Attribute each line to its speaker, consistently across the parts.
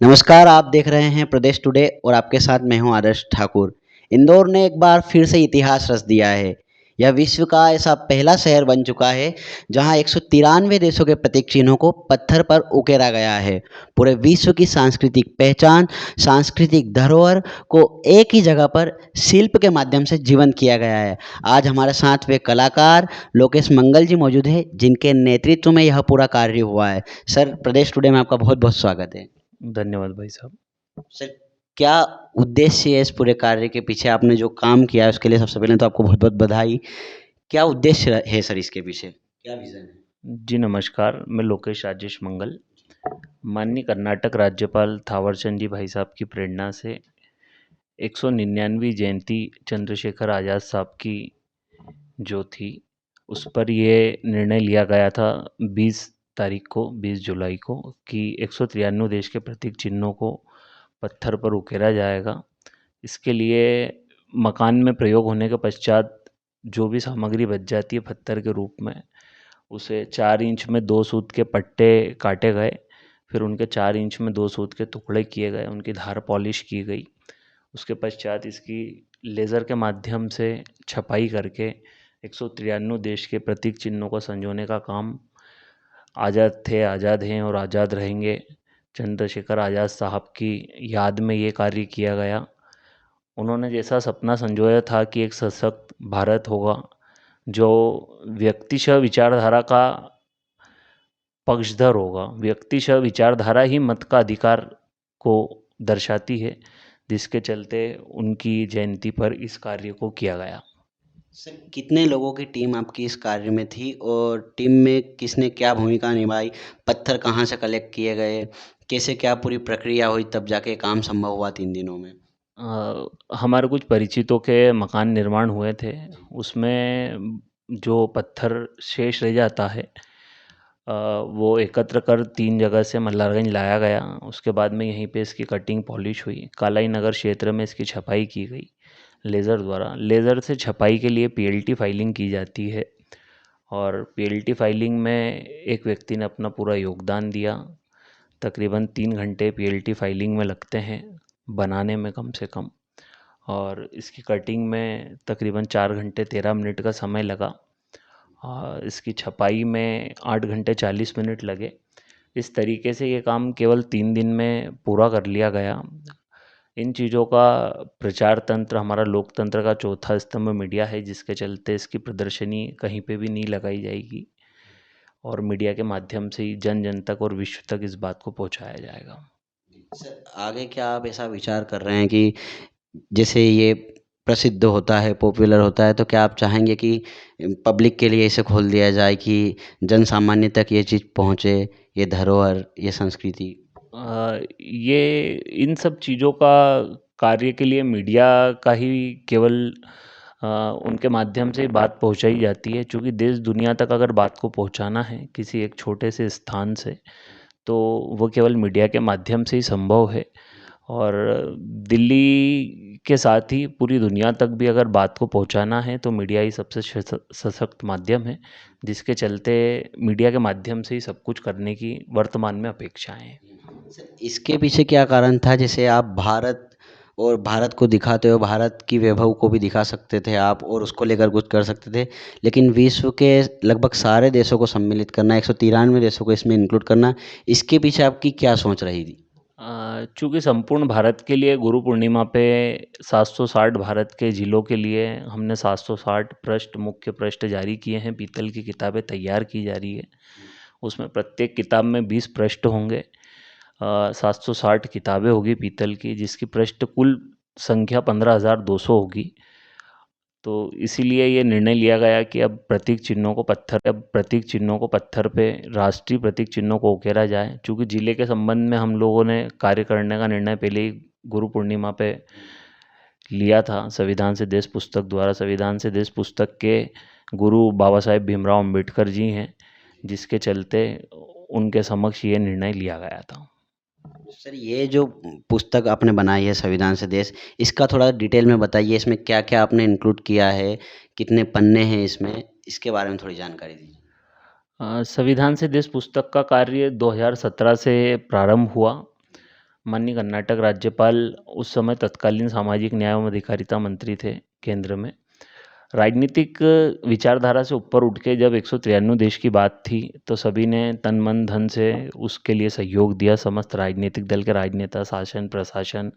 Speaker 1: नमस्कार, आप देख रहे हैं प्रदेश टुडे और आपके साथ मैं हूं आदर्श ठाकुर। इंदौर ने एक बार फिर से इतिहास रच दिया है। यह विश्व का ऐसा पहला शहर बन चुका है, जहां 193 देशों के प्रतीक चिन्हों को पत्थर पर उकेरा गया है। पूरे विश्व की सांस्कृतिक पहचान, सांस्कृतिक धरोहर को एक ही जगह पर शिल्प के माध्यम से जीवंत किया गया है। आज हमारे साथ वे कलाकार लोकेश मंगल जी मौजूद हैं, जिनके नेतृत्व में यह पूरा कार्य हुआ है। सर, प्रदेश टुडे में आपका बहुत-बहुत स्वागत है।
Speaker 2: धन्यवाद भाई साहब।
Speaker 1: सर, क्या उद्देश्य है इस पूरे कार्य के पीछे? आपने जो काम किया है उसके लिए सबसे पहले तो आपको बहुत-बहुत बधाई। क्या उद्देश्य है सर इसके पीछे? क्या विज़न है?
Speaker 2: जी नमस्कार, मैं लोकेश राजेश मंगल। माननीय कर्नाटक राज्यपाल थावरचंद जी भाई साहब की प्रेरणा से 199वीं जयंती चंद्रशेखर आज़ाद साहब की जो थी, उस पर ये निर्णय लिया गया था 20 तारीख को, 20 जुलाई को कि 193 देश के प्रतीक चिन्हों को पत्थर पर उकेरा जाएगा। इसके लिए मकान में प्रयोग होने के पश्चात जो भी सामग्री बच जाती है पत्थर के रूप में, उसे 4 इंच में 2 सूत के पट्टे काटे गए, फिर उनके 4 इंच में 2 सूत के टुकड़े किए गए, उनकी धार पॉलिश की गई। उसके पश्चात इसकी लेज़र के माध्यम से छपाई करके 193 देश के प्रतीक चिन्हों को संजोने का काम आज़ाद थे, आज़ाद हैं और आज़ाद रहेंगे चंद्रशेखर आज़ाद साहब की याद में ये कार्य किया गया। उन्होंने जैसा सपना संजोया था कि एक सशक्त भारत होगा, जो व्यक्तिशः विचारधारा का पक्षधर होगा। व्यक्तिशः विचारधारा ही मत का अधिकार को दर्शाती है, जिसके चलते उनकी जयंती पर इस कार्य को किया गया।
Speaker 1: सर, कितने लोगों की टीम आपकी इस कार्य में थी और टीम में किसने क्या भूमिका निभाई? पत्थर कहाँ से कलेक्ट किए गए? कैसे क्या पूरी प्रक्रिया हुई तब जाके काम संभव हुआ 3 दिनों में?
Speaker 2: हमारे कुछ परिचितों के मकान निर्माण हुए थे, उसमें जो पत्थर शेष रह जाता है, वो एकत्र कर 3 जगह से मल्हारगंज लाया गया। उसके बाद में यहीं पे इसकी कटिंग पॉलिश हुई। कालाई नगर क्षेत्र में इसकी छपाई की गई लेज़र द्वारा। लेज़र से छपाई के लिए पीएलटी फाइलिंग की जाती है और पीएलटी फाइलिंग में एक व्यक्ति ने अपना पूरा योगदान दिया। तकरीबन 3 घंटे पीएलटी फाइलिंग में लगते हैं, बनाने में कम से कम, और इसकी कटिंग में तकरीबन 4 घंटे 13 मिनट का समय लगा। इसकी छपाई में 8 घंटे 40 मिनट लगे। इस तरीके से ये काम केवल 3 दिन में पूरा कर लिया गया। इन चीज़ों का प्रचार तंत्र हमारा लोकतंत्र का चौथा स्तंभ मीडिया है, जिसके चलते इसकी प्रदर्शनी कहीं पे भी नहीं लगाई जाएगी और मीडिया के माध्यम से ही जन जन तक और विश्व तक इस बात को पहुंचाया जाएगा।
Speaker 1: सर, आगे क्या आप ऐसा विचार कर रहे हैं कि जैसे ये प्रसिद्ध होता है, पॉपुलर होता है, तो क्या आप चाहेंगे कि पब्लिक के लिए इसे खोल दिया जाए कि जन सामान्य तक ये चीज़ पहुँचे, ये धरोहर, ये संस्कृति?
Speaker 2: ये इन सब चीज़ों का कार्य के लिए मीडिया का ही केवल अ, उनके माध्यम से बात पहुंचाई जाती है, क्योंकि देश दुनिया तक अगर बात को पहुंचाना है किसी एक छोटे से स्थान से, तो वो केवल मीडिया के माध्यम से ही संभव है। और दिल्ली के साथ ही पूरी दुनिया तक भी अगर बात को पहुंचाना है तो मीडिया ही सबसे सशक्त माध्यम है, जिसके चलते मीडिया के माध्यम से ही सब कुछ करने की वर्तमान में अपेक्षाएं हैं।
Speaker 1: सर, इसके पीछे क्या कारण था? जैसे आप भारत और भारत को दिखाते हो, भारत की वैभव को भी दिखा सकते थे आप और उसको लेकर कुछ कर सकते थे, लेकिन विश्व के लगभग सारे देशों को सम्मिलित करना, 193 देशों को इसमें इंक्लूड करना, इसके पीछे आपकी क्या सोच रही थी?
Speaker 2: चूँकि संपूर्ण भारत के लिए गुरु पूर्णिमा पे 760 भारत के ज़िलों के लिए हमने 760 पृष्ठ, मुख्य पृष्ठ जारी किए हैं। पीतल की किताबें तैयार की जा रही है। उसमें प्रत्येक किताब में 20 पृष्ठ होंगे। 760 किताबें होगी पीतल की, जिसकी पृष्ठ कुल संख्या 15,200 होगी। तो इसीलिए ये निर्णय लिया गया कि अब प्रतीक चिन्हों को पत्थर पे राष्ट्रीय प्रतीक चिन्हों को उकेरा जाए। चूँकि ज़िले के संबंध में हम लोगों ने कार्य करने का निर्णय पहले ही गुरु पूर्णिमा पे लिया था, संविधान से देश पुस्तक द्वारा। संविधान से देश पुस्तक के गुरु बाबा साहेब भीमराव अम्बेडकर जी हैं, जिसके चलते उनके समक्ष ये निर्णय लिया गया था।
Speaker 1: सर, ये जो पुस्तक आपने बनाई है संविधान से देश, इसका थोड़ा डिटेल में बताइए, इसमें क्या-क्या आपने इंक्लूड किया है? कितने पन्ने हैं इसमें? इसके बारे में थोड़ी जानकारी दीजिए।
Speaker 2: संविधान से देश पुस्तक का कार्य 2017 से प्रारंभ हुआ। माननीय कर्नाटक राज्यपाल उस समय तत्कालीन सामाजिक न्याय एवं अधिकारिता मंत्री थे केंद्र में। राजनीतिक विचारधारा से ऊपर उठ के जब 193 देश की बात थी तो सभी ने तन मन धन से उसके लिए सहयोग दिया। समस्त राजनीतिक दल के राजनेता, शासन प्रशासन,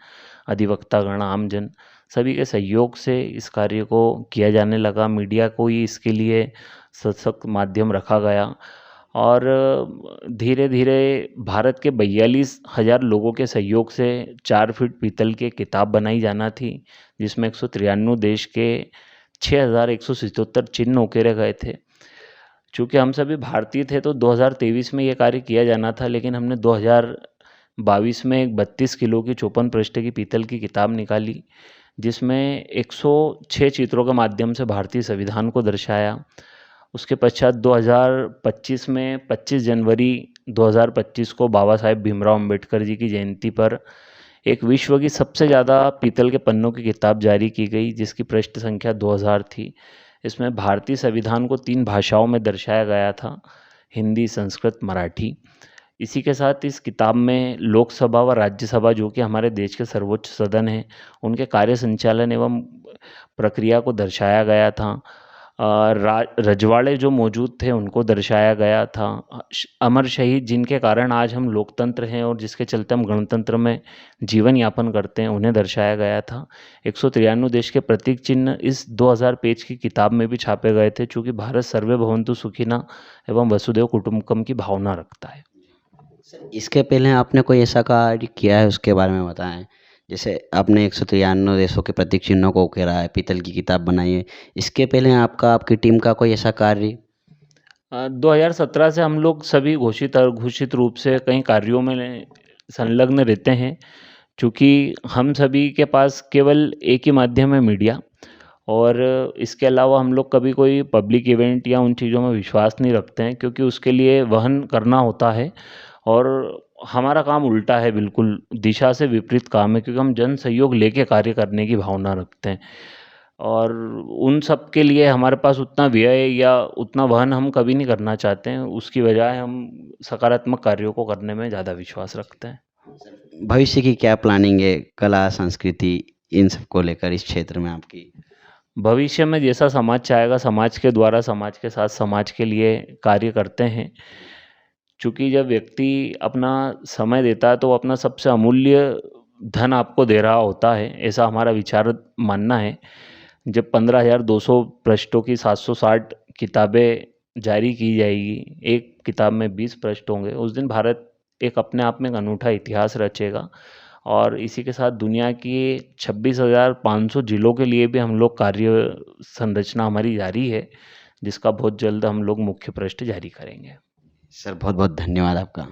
Speaker 2: अधिवक्तागण, आमजन सभी के सहयोग से इस कार्य को किया जाने लगा। मीडिया को ही इसके लिए सशक्त माध्यम रखा गया और धीरे धीरे भारत के 42,000 लोगों के सहयोग से 4 फीट पीतल की किताब बनाई जाना थी, जिसमें 193 देश के 6,177 चिन्ह उकेरे गए थे। चूँकि हम सभी भारतीय थे तो 2023 में ये कार्य किया जाना था, लेकिन हमने 2022 में एक 32 किलो की 54 पृष्ठ की पीतल की किताब निकाली, जिसमें 106 चित्रों के माध्यम से भारतीय संविधान को दर्शाया। उसके पश्चात 2025 में 25 जनवरी 2025 को बाबा साहेब भीमराव अंबेडकर जी की जयंती पर एक विश्व की सबसे ज़्यादा पीतल के पन्नों की किताब जारी की गई, जिसकी पृष्ठ संख्या 2000 थी। इसमें भारतीय संविधान को 3 भाषाओं में दर्शाया गया था, हिंदी, संस्कृत, मराठी। इसी के साथ इस किताब में लोकसभा व राज्यसभा, जो कि हमारे देश के सर्वोच्च सदन हैं, उनके कार्य संचालन एवं प्रक्रिया को दर्शाया गया था। रजवाड़े जो मौजूद थे उनको दर्शाया गया था। अमर शहीद जिनके कारण आज हम लोकतंत्र हैं और जिसके चलते हम गणतंत्र में जीवन यापन करते हैं, उन्हें दर्शाया गया था। 193 देश के प्रतीक चिन्ह इस 2000 पेज की किताब में भी छापे गए थे, चूँकि भारत सर्वे भवन्तु सुखिनः एवं वसुधैव कुटुम्बकम की भावना रखता है।
Speaker 1: इसके पहले आपने कोई ऐसा कार्य किया है, उसके बारे में बताएं। जैसे आपने 193 देशों के प्रतीक चिन्हों को उकेरा है, पीतल की किताब बनाई है, इसके पहले आपकी टीम का कोई ऐसा कार्य?
Speaker 2: 2017 से हम लोग सभी घोषित रूप से कई कार्यों में संलग्न रहते हैं, चूँकि हम सभी के पास केवल एक ही माध्यम है, मीडिया। और इसके अलावा हम लोग कभी कोई पब्लिक इवेंट या उन चीज़ों में विश्वास नहीं रखते हैं, क्योंकि उसके लिए वहन करना होता है और हमारा काम उल्टा है, बिल्कुल दिशा से विपरीत काम है, क्योंकि हम जन सहयोग लेके कार्य करने की भावना रखते हैं और उन सब के लिए हमारे पास उतना व्यय या उतना वहन हम कभी नहीं करना चाहते हैं। उसकी बजाय हम सकारात्मक कार्यों को करने में ज़्यादा विश्वास रखते हैं।
Speaker 1: भविष्य की क्या प्लानिंग है, कला, संस्कृति, इन सब को लेकर इस क्षेत्र में आपकी?
Speaker 2: भविष्य में जैसा समाज चाहेगा, समाज के द्वारा समाज के साथ समाज के लिए कार्य करते हैं। चूँकि जब व्यक्ति अपना समय देता है तो वो अपना सबसे अमूल्य धन आपको दे रहा होता है, ऐसा हमारा विचार मानना है। जब 15,200 पृष्ठों की 760 किताबें जारी की जाएगी, एक किताब में 20 पृष्ठ होंगे, उस दिन भारत एक अपने आप में एक अनूठा इतिहास रचेगा। और इसी के साथ दुनिया की 26,500 जिलों के लिए भी हम लोग कार्य संरचना हमारी जारी है, जिसका बहुत जल्द हम लोग मुख्य पृष्ठ जारी करेंगे।
Speaker 1: सर बहुत बहुत धन्यवाद आपका।